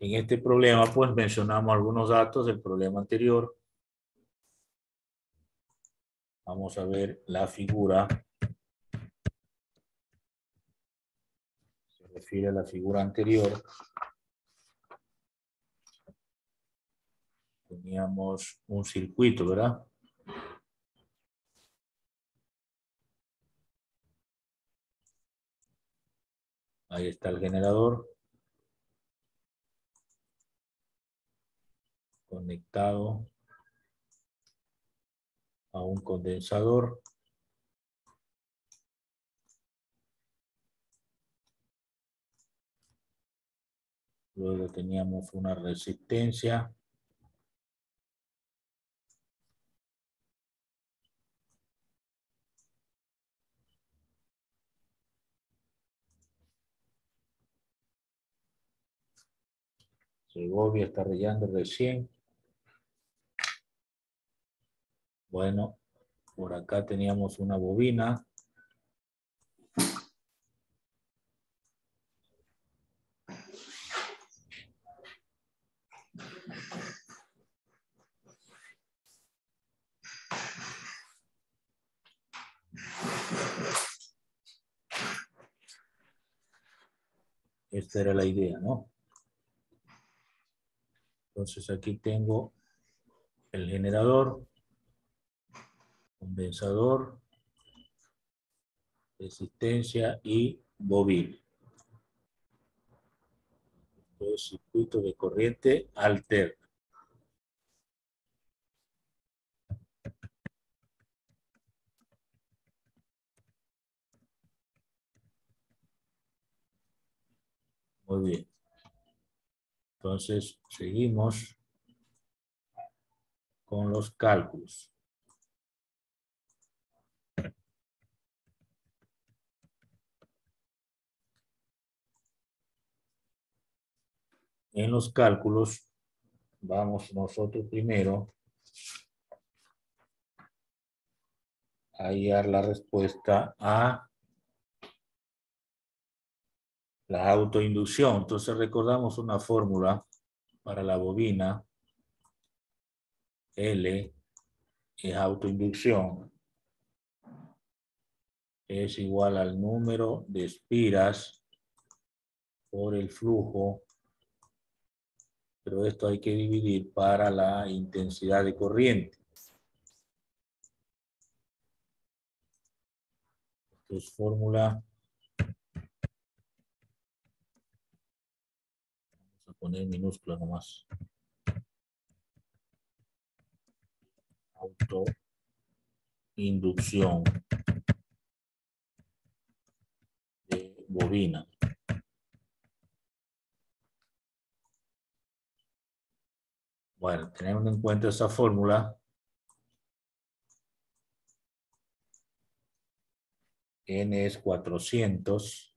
En este problema, pues mencionamos algunos datos del problema anterior. Vamos a ver la figura. Se refiere a la figura anterior. Teníamos un circuito, ¿verdad? Ahí está el generador conectado a un condensador. Luego teníamos una resistencia. Segovia está rayando recién. Bueno, por acá teníamos una bobina. Esta era la idea, ¿no? Entonces aquí tengo el generador, condensador, resistencia y bobina. Entonces, circuito de corriente alterna. Muy bien. Entonces, seguimos con los cálculos. En los cálculos, vamos nosotros primero a hallar la respuesta a la autoinducción. Entonces, recordamos una fórmula para la bobina. L es autoinducción. Es igual al número de espiras por el flujo, pero esto hay que dividir para la intensidad de corriente. Esto es fórmula. Vamos a poner minúscula nomás. Autoinducción de bobina. Bueno, teniendo en cuenta esa fórmula, N es 400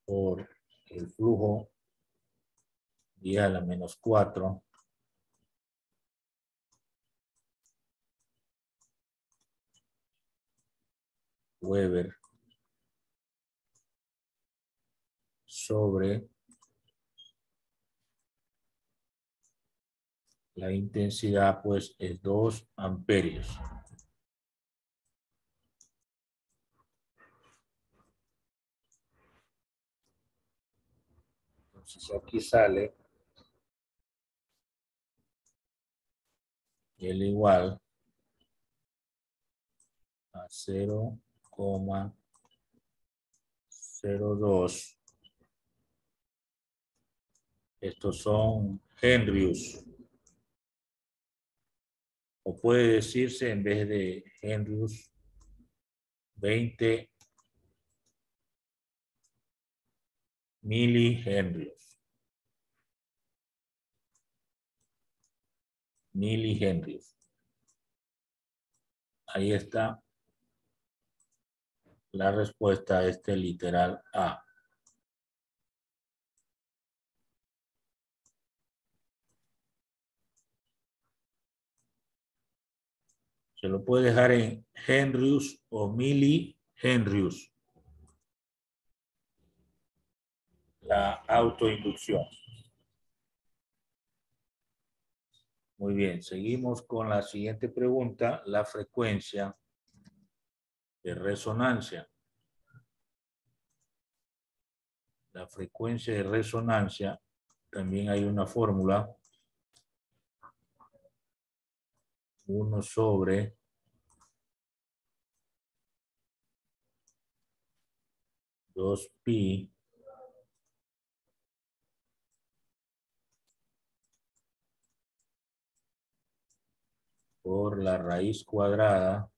por el flujo 10 a la menos 4 Weber sobre la intensidad, pues es 2 amperios. Entonces aquí sale L igual a 0,02. Estos son henrios. O puede decirse en vez de henrios, 20 milihenrios. Milihenrios. Ahí está la respuesta a este literal A. Se lo puede dejar en henrios o milihenrios. Henrius, la autoinducción. Muy bien, seguimos con la siguiente pregunta, la frecuencia de resonancia. La frecuencia de resonancia, también hay una fórmula, 1 sobre dos pi por la raíz cuadrada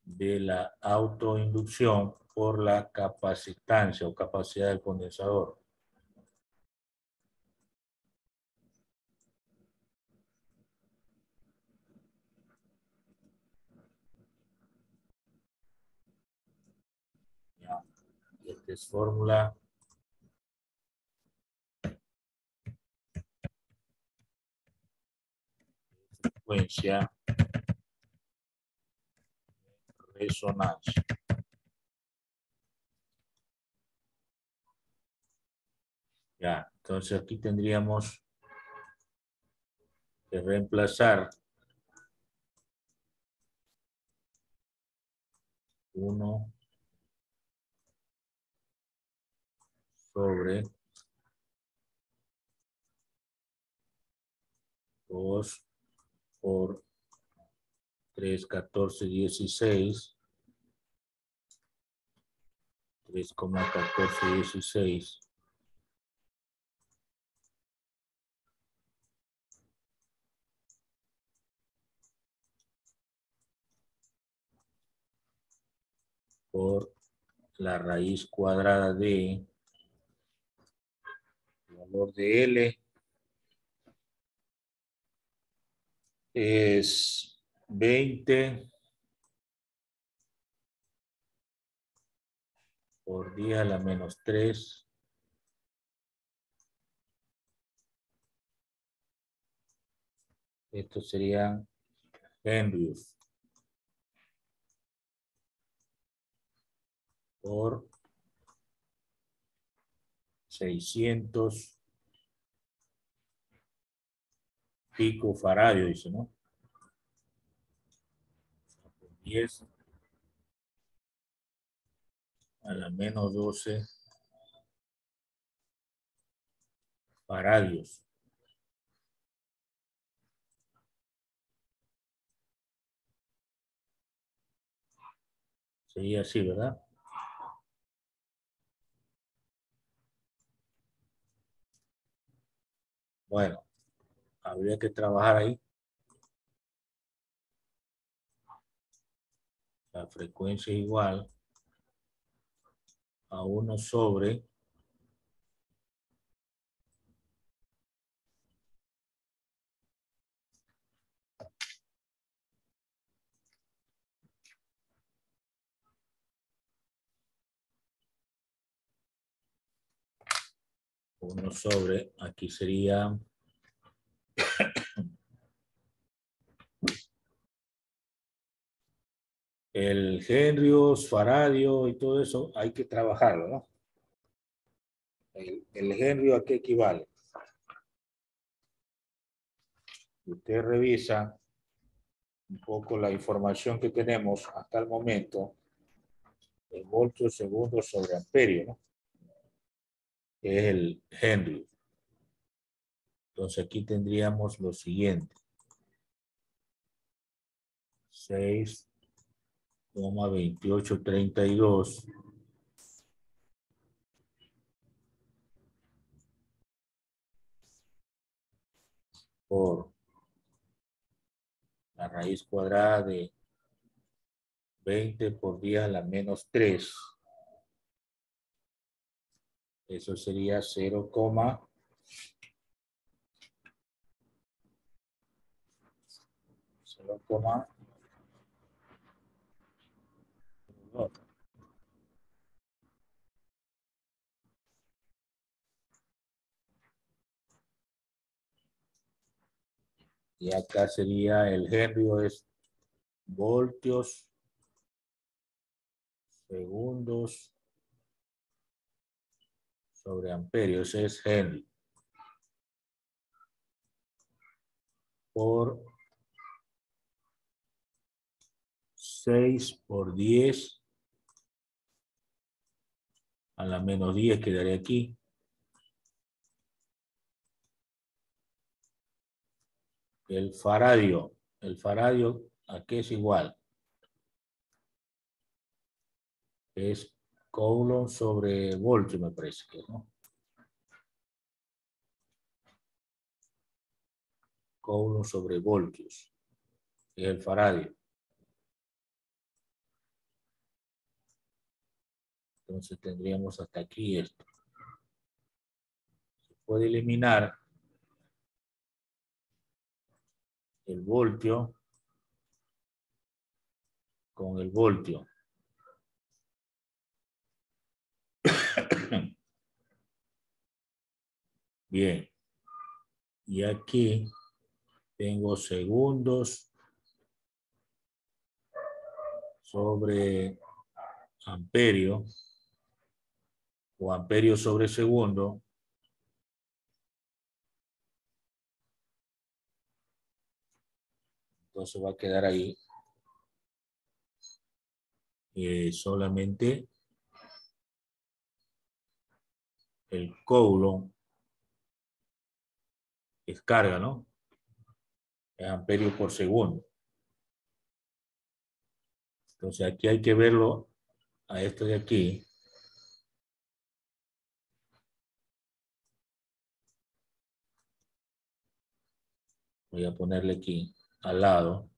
de la autoinducción por la capacitancia o capacidad del condensador. Ya. Esta es fórmula frecuencia resonancia. Ya, entonces aquí tendríamos que reemplazar 1 sobre 2 por 3, 14, 16, 3,14, 16 por la raíz cuadrada de el valor de L es 20 por 10 a la menos 3. Estos serían Henrius por 600 picofaradio, dice, ¿no? 10 a la menos 12 faradios. Sería así, ¿verdad? Bueno, habría que trabajar ahí. La frecuencia es igual a 1 sobre 1 sobre, aquí sería el Henrius, faradio y todo eso, hay que trabajarlo, ¿no? El Henrio, ¿a qué equivale? Usted revisa un poco la información que tenemos hasta el momento, el voltio segundo sobre amperio, ¿no? Que es el Henry. Entonces aquí tendríamos lo siguiente. 6,2832 por la raíz cuadrada de 20 por 10 a la menos 3. Eso sería 0, 0,2. Y acá sería el Henry es voltios segundos sobre amperios, ese es Henry. Por 6 por 10 a la menos 10 quedaré aquí. El faradio ¿a qué es igual? Es Coulomb sobre voltio, me parece que, ¿no? Coulomb sobre voltios. Es el faradio. Entonces tendríamos hasta aquí esto. Se puede eliminar el voltio con el voltio. Bien. Y aquí tengo segundos sobre amperio o amperio sobre segundo. Entonces va a quedar ahí solamente el Coulomb es carga, ¿no? Es amperio por segundo. Entonces aquí hay que verlo a esto de aquí. Voy a ponerle aquí al lado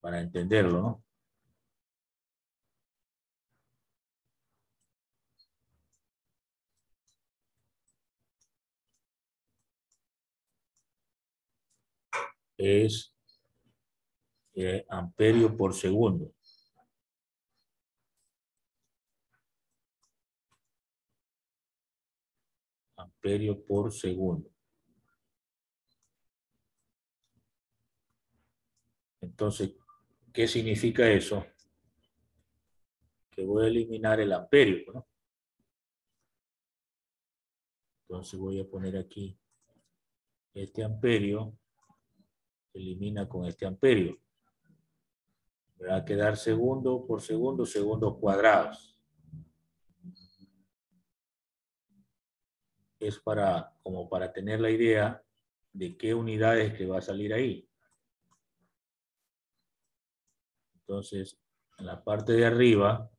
para entenderlo, ¿no? Es amperio por segundo. Amperio por segundo. Entonces, ¿qué significa eso? Que voy a eliminar el amperio, ¿no? Entonces voy a poner aquí este amperio, elimina con este amperio. Me va a quedar segundo por segundo, segundos cuadrados. Es como para tener la idea de qué unidades que va a salir ahí. Entonces, en la parte de arriba,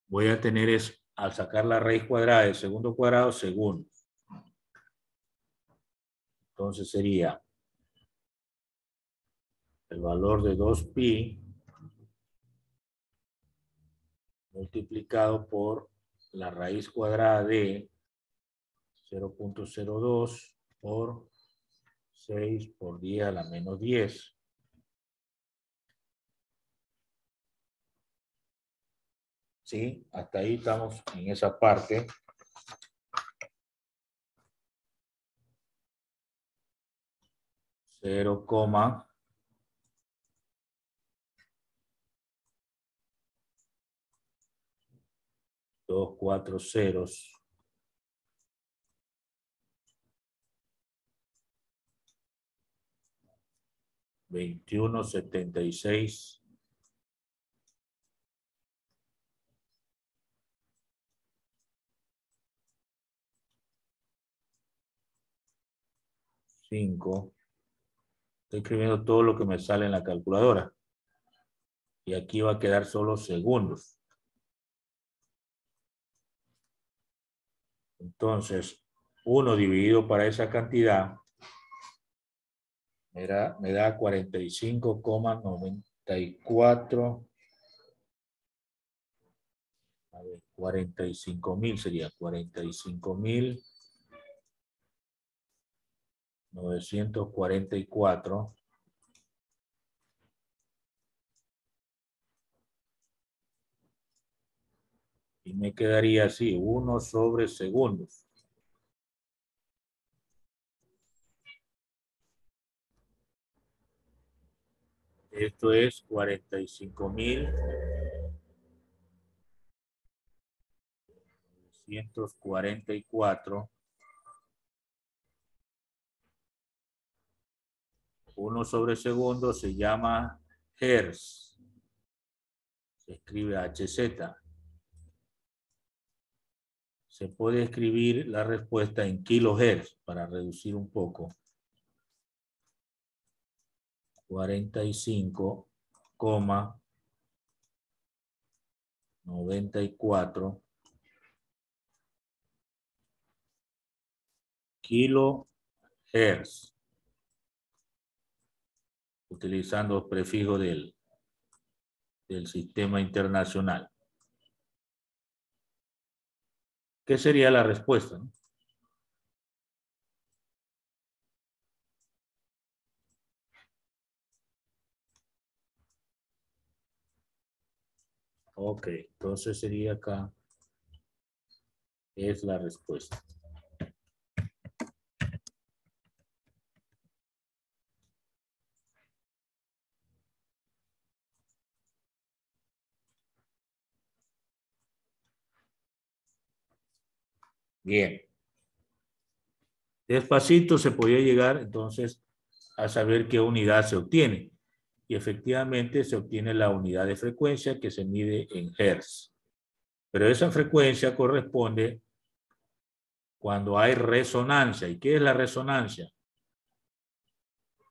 voy a tener al sacar la raíz cuadrada de segundo cuadrado, segundos. Entonces sería el valor de 2pi multiplicado por la raíz cuadrada de 0.02 por 6 por 10 a la menos 10. ¿Sí? Hasta ahí estamos en esa parte. Cero coma 2, 4 ceros. $21.76. Estoy escribiendo todo lo que me sale en la calculadora. Y aquí va a quedar solo segundos. Entonces, 1 dividido para esa cantidad me da 45,94. A ver, 45.000 sería 45.944. Y me quedaría así, 1 sobre segundos. Esto es 45.944. 1 sobre segundo se llama hertz. Se escribe HZ. Se puede escribir la respuesta en kilohertz para reducir un poco. 45,94 kilohertz. Utilizando el prefijo del sistema internacional. ¿Qué sería la respuesta? Ok, entonces sería acá. Es la respuesta. Bien. Despacito se podía llegar entonces a saber qué unidad se obtiene. Y efectivamente se obtiene la unidad de frecuencia que se mide en hertz. Pero esa frecuencia corresponde cuando hay resonancia. ¿Y qué es la resonancia?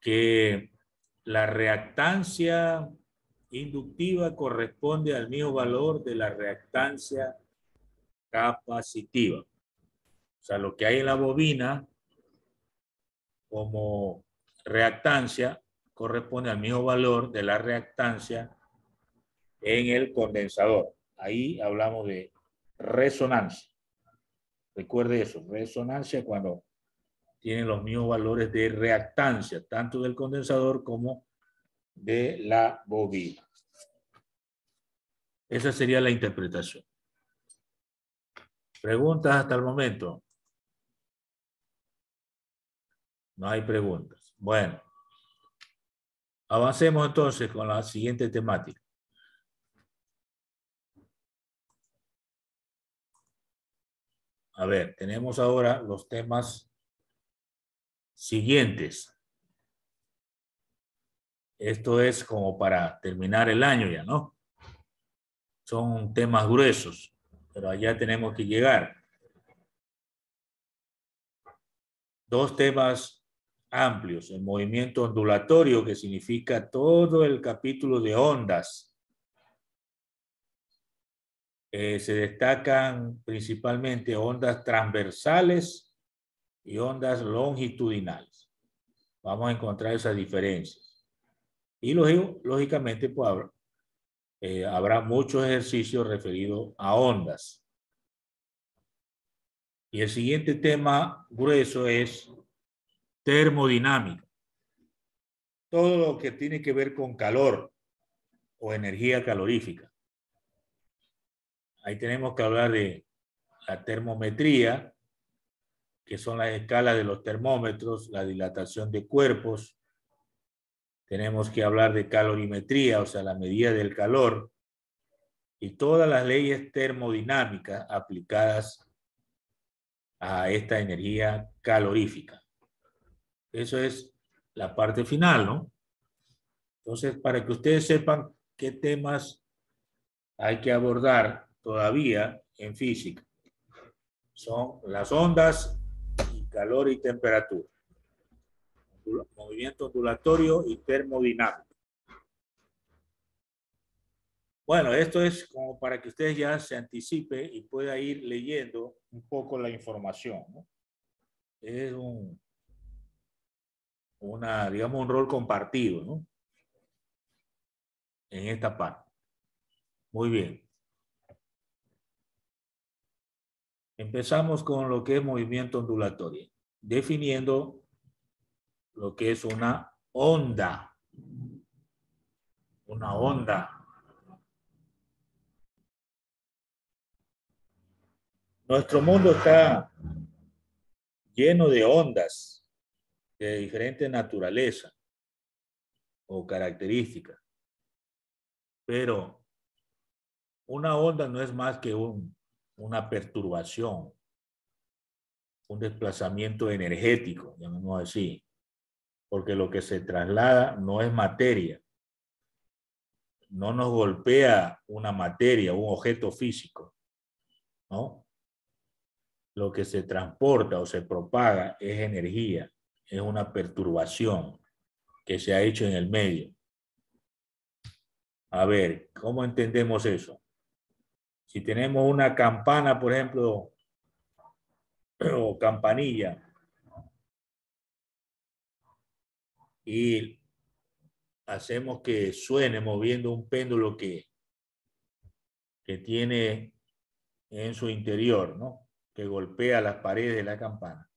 Que la reactancia inductiva corresponde al mismo valor de la reactancia capacitiva. O sea, lo que hay en la bobina como reactancia corresponde al mismo valor de la reactancia en el condensador. Ahí hablamos de resonancia. Recuerde eso, resonancia cuando tienen los mismos valores de reactancia, tanto del condensador como de la bobina. Esa sería la interpretación. ¿Preguntas hasta el momento? No hay preguntas. Bueno, avancemos entonces con la siguiente temática. A ver, tenemos ahora los temas siguientes. Esto es como para terminar el año ya, ¿no? Son temas gruesos, pero allá tenemos que llegar. Dos temas amplios, el movimiento ondulatorio, que significa todo el capítulo de ondas. Se destacan principalmente ondas transversales y ondas longitudinales. Vamos a encontrar esas diferencias. Y lógicamente, pues, habrá muchos ejercicios referidos a ondas. Y el siguiente tema grueso es termodinámica. Todo lo que tiene que ver con calor o energía calorífica. Ahí tenemos que hablar de la termometría, que son las escalas de los termómetros, la dilatación de cuerpos. Tenemos que hablar de calorimetría, o sea, la medida del calor, y todas las leyes termodinámicas aplicadas a esta energía calorífica. Eso es la parte final, ¿no? Entonces, para que ustedes sepan qué temas hay que abordar todavía en física, son las ondas y calor y temperatura, movimiento ondulatorio y termodinámico. Bueno, esto es como para que ustedes ya se anticipe y pueda ir leyendo un poco la información, ¿no? Es digamos, un rol compartido, ¿no? En esta parte. Muy bien. Empezamos con lo que es movimiento ondulatorio, definiendo lo que es una onda. Una onda. Nuestro mundo está lleno de ondas de diferente naturaleza. o características. Pero una onda no es más que una perturbación, un desplazamiento energético, llamémoslo así, porque lo que se traslada no es materia, no nos golpea una materia, un objeto físico, ¿no? Lo que se transporta o se propaga es energía, es una perturbación que se ha hecho en el medio. A ver, ¿cómo entendemos eso? Si tenemos una campana, por ejemplo, o campanilla, y hacemos que suene moviendo un péndulo que tiene en su interior, ¿no? Que golpea las paredes de la campana.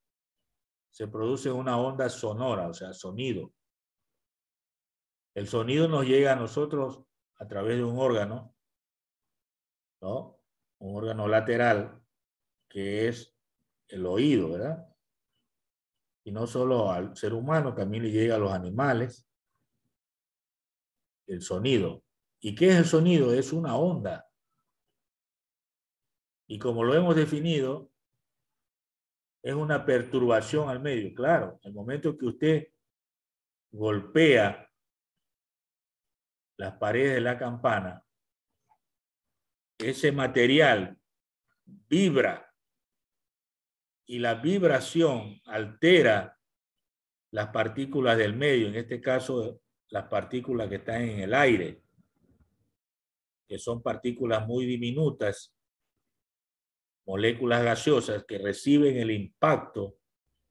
Se produce una onda sonora, o sea, sonido. El sonido nos llega a nosotros a través de un órgano, ¿no? Un órgano lateral que es el oído, ¿verdad? Y no solo al ser humano, también le llega a los animales el sonido. ¿Y qué es el sonido? Es una onda. Y como lo hemos definido, es una perturbación al medio. Claro, el momento que usted golpea las paredes de la campana, ese material vibra y la vibración altera las partículas del medio, en este caso las partículas que están en el aire, que son partículas muy diminutas, moléculas gaseosas que reciben el impacto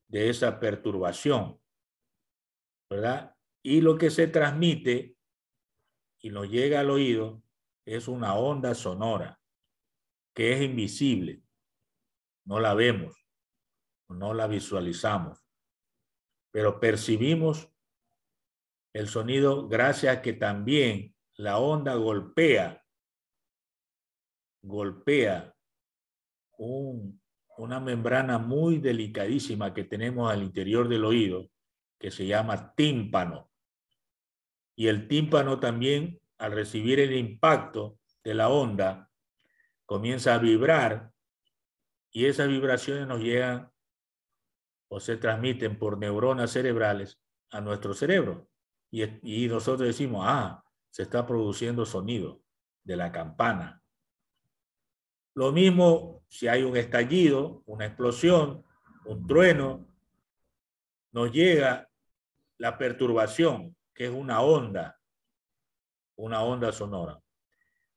de esa perturbación, ¿verdad? Y lo que se transmite y nos llega al oído es una onda sonora que es invisible, no la vemos, no la visualizamos, pero percibimos el sonido gracias a que también la onda golpea una membrana muy delicadísima que tenemos al interior del oído, que se llama tímpano. Y el tímpano también, al recibir el impacto de la onda, comienza a vibrar y esas vibraciones nos llegan o se transmiten por neuronas cerebrales a nuestro cerebro. Y nosotros decimos, ah, se está produciendo sonido de la campana. Lo mismo si hay un estallido, una explosión, un trueno, nos llega la perturbación, que es una onda sonora.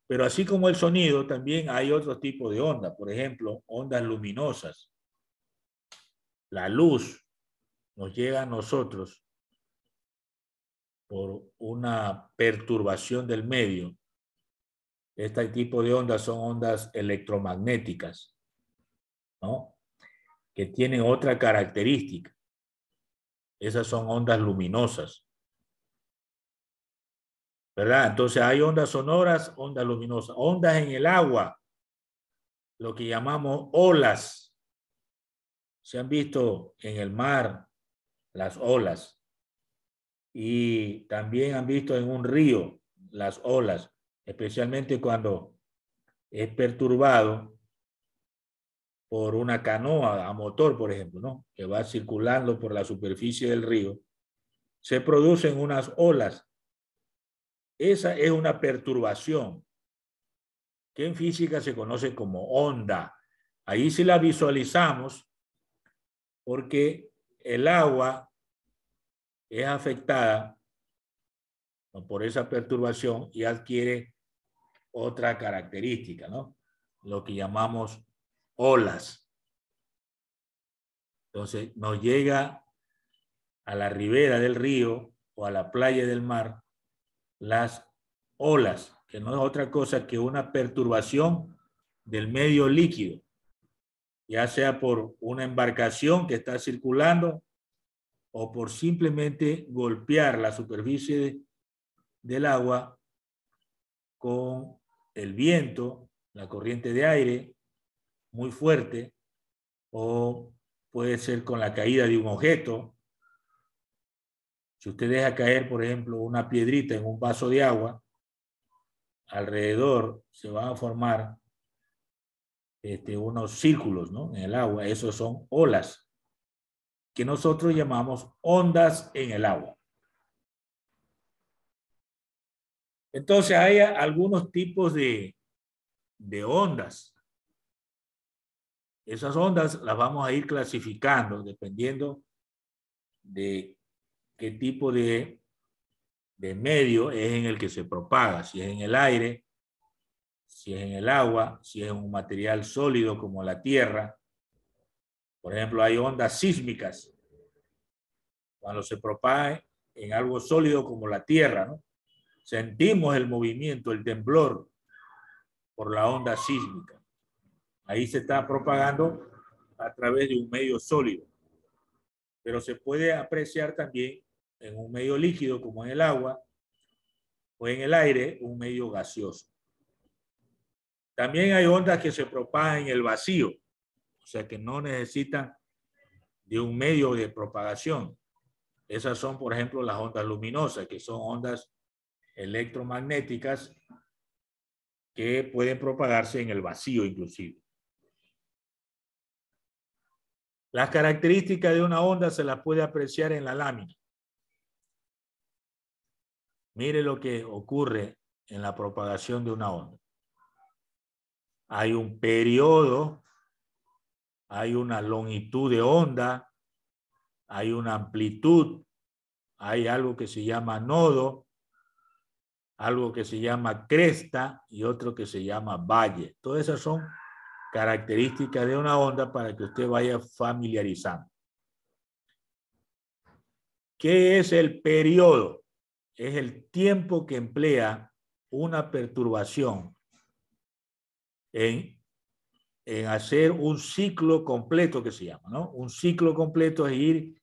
Pero así como el sonido, también hay otro tipo de onda. Por ejemplo, ondas luminosas. La luz nos llega a nosotros por una perturbación del medio. Este tipo de ondas son ondas electromagnéticas, ¿no? Que tienen otra característica. Esas son ondas luminosas, ¿verdad? Entonces hay ondas sonoras, ondas luminosas, ondas en el agua, lo que llamamos olas. Se han visto en el mar las olas y también han visto en un río las olas, especialmente cuando es perturbado por una canoa a motor, por ejemplo, ¿no? Que va circulando por la superficie del río, se producen unas olas. Esa es una perturbación que en física se conoce como onda. Ahí sí la visualizamos porque el agua es afectada por esa perturbación y adquiere otra característica, ¿no? Lo que llamamos olas. Entonces nos llega a la ribera del río o a la playa del mar las olas, que no es otra cosa que una perturbación del medio líquido, ya sea por una embarcación que está circulando o por simplemente golpear la superficie del agua con el viento, la corriente de aire muy fuerte, o puede ser con la caída de un objeto, Si usted deja caer, por ejemplo, una piedrita en un vaso de agua, alrededor se van a formar unos círculos, ¿no? En el agua. Esos son olas, que nosotros llamamos ondas en el agua. Entonces hay algunos tipos de ondas. Esas ondas las vamos a ir clasificando dependiendo de qué tipo de medio es en el que se propaga, si es en el aire, si es en el agua, si es en un material sólido como la tierra. Por ejemplo, hay ondas sísmicas cuando se propaga en algo sólido como la tierra, ¿no? Sentimos el movimiento, el temblor por la onda sísmica. Ahí se está propagando a través de un medio sólido. Pero se puede apreciar también en un medio líquido como en el agua o en el aire, un medio gaseoso. También hay ondas que se propagan en el vacío, o sea que no necesitan de un medio de propagación. Esas son, por ejemplo, las ondas luminosas, que son ondas electromagnéticas que pueden propagarse en el vacío inclusive. Las características de una onda se las puede apreciar en la lámina. Mire lo que ocurre en la propagación de una onda. Hay un periodo, hay una longitud de onda, hay una amplitud, hay algo que se llama nodo, algo que se llama cresta y otro que se llama valle. Todas esas son características de una onda para que usted vaya familiarizando. ¿Qué es el periodo? Es el tiempo que emplea una perturbación en hacer un ciclo completo que se llama, ¿no? Un ciclo completo es ir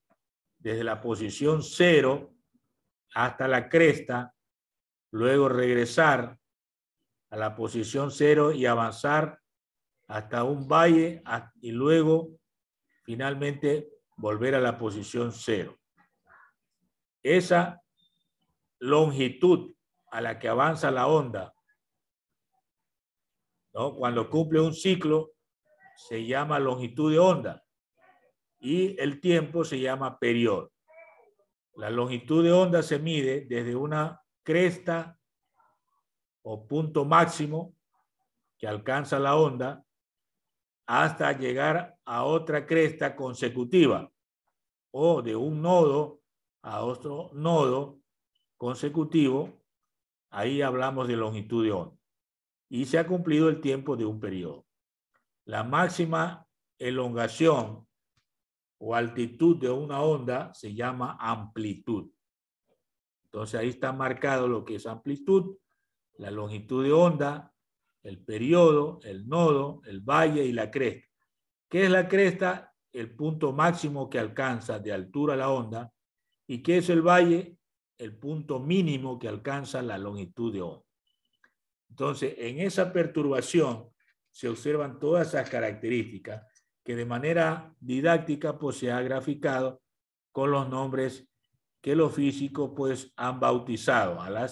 desde la posición 0 hasta la cresta, luego regresar a la posición 0 y avanzar hasta un valle y luego finalmente volver a la posición 0. Esa longitud a la que avanza la onda, ¿no? Cuando cumple un ciclo se llama longitud de onda y el tiempo se llama periodo. La longitud de onda se mide desde una cresta o punto máximo que alcanza la onda hasta llegar a otra cresta consecutiva o de un nodo a otro nodo consecutivo. Ahí hablamos de longitud de onda y se ha cumplido el tiempo de un periodo. La máxima elongación o altitud de una onda se llama amplitud. Entonces ahí está marcado lo que es amplitud, la longitud de onda, el periodo, el nodo, el valle y la cresta. ¿Qué es la cresta? El punto máximo que alcanza de altura la onda. ¿Y qué es el valle? El punto mínimo que alcanza la longitud de onda. Entonces, en esa perturbación se observan todas esas características que de manera didáctica pues se ha graficado con los nombres que los físicos pues han bautizado a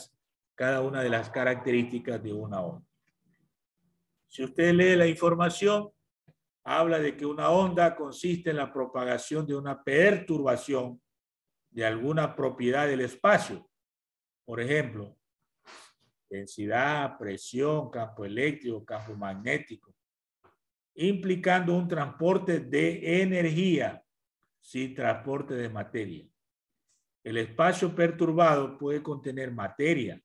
cada una de las características de una onda. Si usted lee la información, habla de que una onda consiste en la propagación de una perturbación de alguna propiedad del espacio. Por ejemplo, densidad, presión, campo eléctrico, campo magnético, implicando un transporte de energía sin transporte de materia. El espacio perturbado puede contener materia,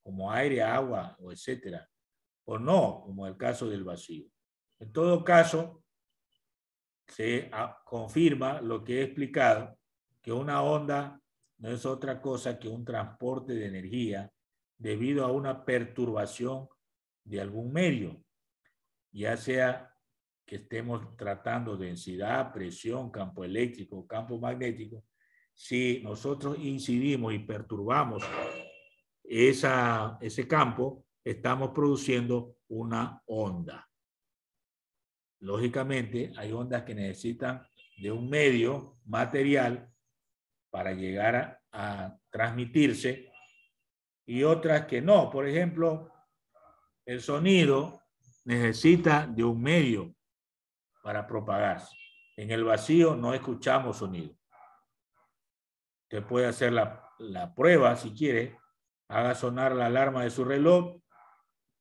como aire, agua, o etcétera, o no, como el caso del vacío. En todo caso, se confirma lo que he explicado, que una onda no es otra cosa que un transporte de energía debido a una perturbación de algún medio, ya sea que estemos tratando densidad, presión, campo eléctrico, campo magnético. Si nosotros incidimos y perturbamos ese campo, estamos produciendo una onda. Lógicamente, hay ondas que necesitan de un medio material para llegar a transmitirse y otras que no. Por ejemplo, el sonido necesita de un medio para propagarse. En el vacío no escuchamos sonido. Usted puede hacer la prueba si quiere. Haga sonar la alarma de su reloj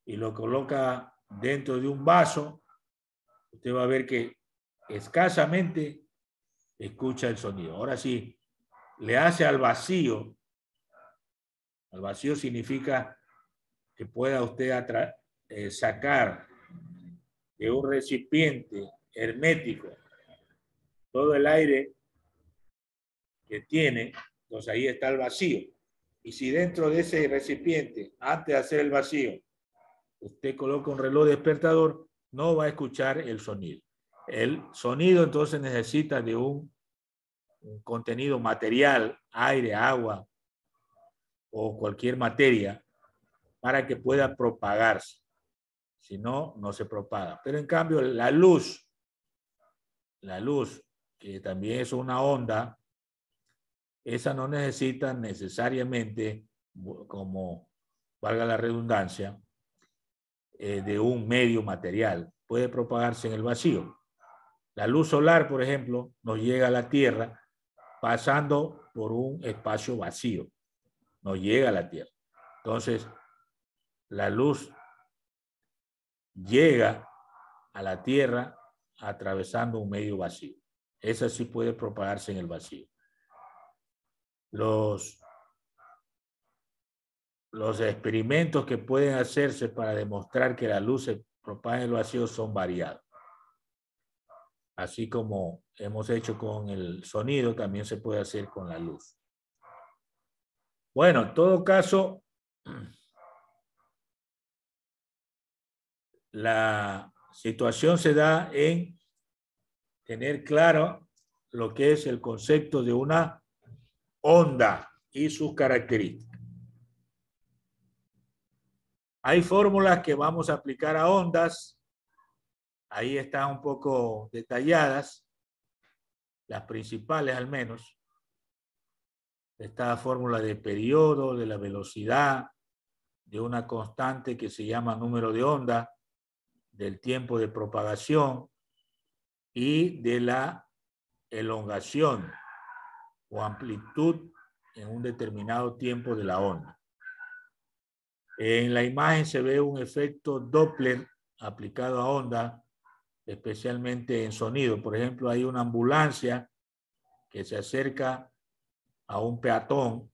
y lo coloca dentro de un vaso. Usted va a ver que escasamente escucha el sonido. Ahora sí, le hace al vacío. Al vacío significa que pueda usted sacar de un recipiente hermético todo el aire que tiene, entonces ahí está el vacío. Y si dentro de ese recipiente, antes de hacer el vacío, usted coloca un reloj despertador, no va a escuchar el sonido. El sonido entonces necesita de un contenido material, aire, agua o cualquier materia para que pueda propagarse. Si no, no se propaga. Pero en cambio la luz, que también es una onda, esa no necesita necesariamente, como valga la redundancia, de un medio material. Puede propagarse en el vacío. La luz solar, por ejemplo, nos llega a la Tierra pasando por un espacio vacío. Nos llega a la Tierra. Entonces, la luz llega a la Tierra atravesando un medio vacío. Esa sí puede propagarse en el vacío. Los experimentos que pueden hacerse para demostrar que la luz se propaga en el vacío son variados. Así como hemos hecho con el sonido, también se puede hacer con la luz. Bueno, en todo caso, la situación se da en tener claro lo que es el concepto de una onda y sus características. Hay fórmulas que vamos a aplicar a ondas. Ahí están un poco detalladas, las principales al menos. Está la fórmula de periodo, de la velocidad, de una constante que se llama número de onda, del tiempo de propagación y de la elongación o amplitud en un determinado tiempo de la onda. En la imagen se ve un efecto Doppler aplicado a onda, especialmente en sonido. Por ejemplo, hay una ambulancia que se acerca a un peatón.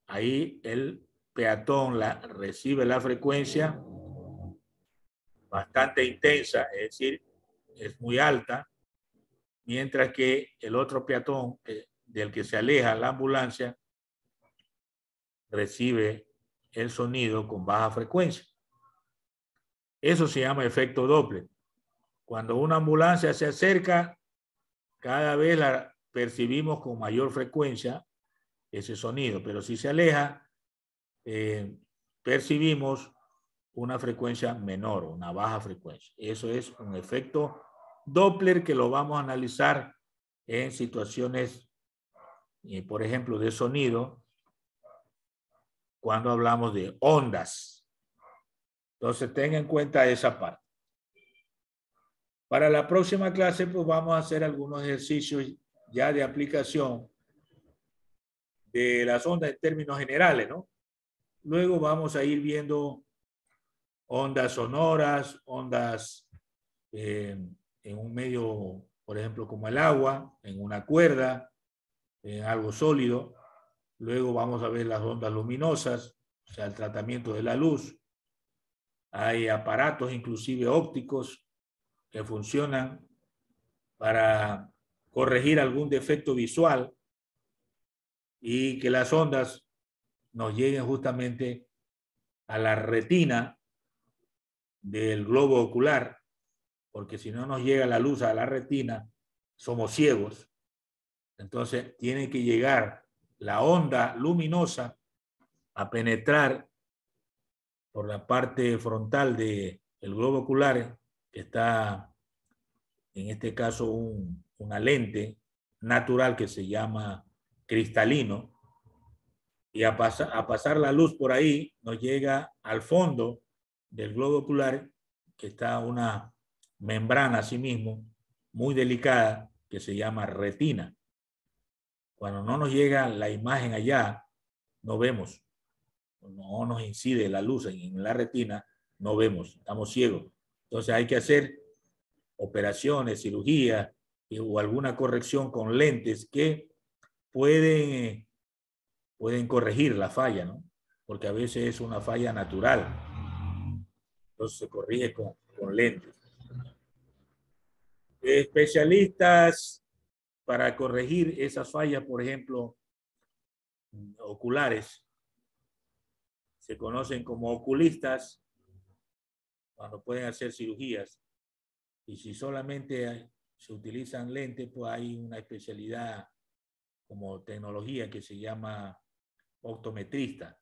Ahí el peatón recibe la frecuencia bastante intensa, es decir, es muy alta, mientras que el otro peatón del que se aleja la ambulancia recibe el sonido con baja frecuencia. Eso se llama efecto Doppler. Cuando una ambulancia se acerca, cada vez la percibimos con mayor frecuencia ese sonido, pero si se aleja, percibimos una frecuencia menor, una baja frecuencia. Eso es un efecto Doppler que lo vamos a analizar en situaciones, por ejemplo, de sonido, cuando hablamos de ondas. Entonces, tenga en cuenta esa parte. Para la próxima clase, pues vamos a hacer algunos ejercicios ya de aplicación de las ondas en términos generales, ¿no? Luego vamos a ir viendo ondas sonoras, ondas en un medio, por ejemplo, como el agua, en una cuerda, en algo sólido. Luego vamos a ver las ondas luminosas, o sea, el tratamiento de la luz. Hay aparatos, inclusive ópticos, que funcionan para corregir algún defecto visual y que las ondas nos lleguen justamente a la retina del globo ocular, porque si no nos llega la luz a la retina, somos ciegos. Entonces tiene que llegar la onda luminosa a penetrar por la parte frontal del globo ocular, que está en este caso una lente natural que se llama cristalino, Y a pasar la luz por ahí, nos llega al fondo del globo ocular, que está una membrana así mismo, muy delicada, que se llama retina. Cuando no nos llega la imagen allá, no vemos, no nos incide la luz en la retina, no vemos, estamos ciegos. Entonces hay que hacer operaciones, cirugías o alguna corrección con lentes que pueden corregir la falla, ¿no? Porque a veces es una falla natural. Entonces se corrige con lentes. Especialistas para corregir esas fallas, por ejemplo, oculares, se conocen como oculistas cuando pueden hacer cirugías. Y si solamente se utilizan lentes, pues hay una especialidad como tecnología que se llama optometrista,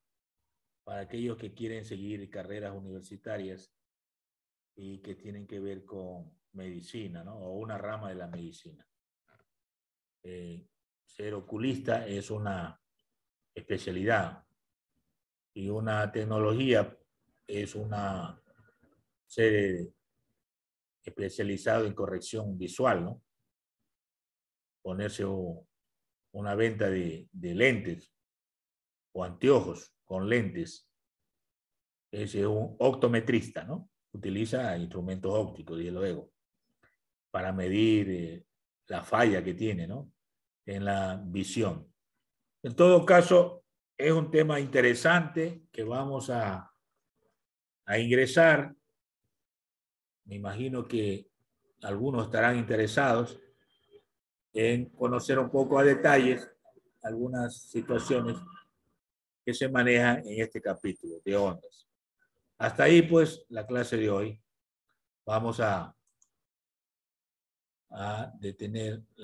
para aquellos que quieren seguir carreras universitarias y que tienen que ver con medicina, ¿no? O una rama de la medicina. Ser oculista es una especialidad y una tecnología es una ser especializado en corrección visual, ¿no? Ponerse una venta de lentes o anteojos con lentes. Ese es un optometrista, ¿no? Utiliza instrumentos ópticos, desde luego, para medir la falla que tiene, ¿no? En la visión. En todo caso, es un tema interesante que vamos a ingresar. Me imagino que algunos estarán interesados en conocer un poco a detalles algunas situaciones que se manejan en este capítulo de ondas. Hasta ahí, pues, la clase de hoy. Vamos a detener la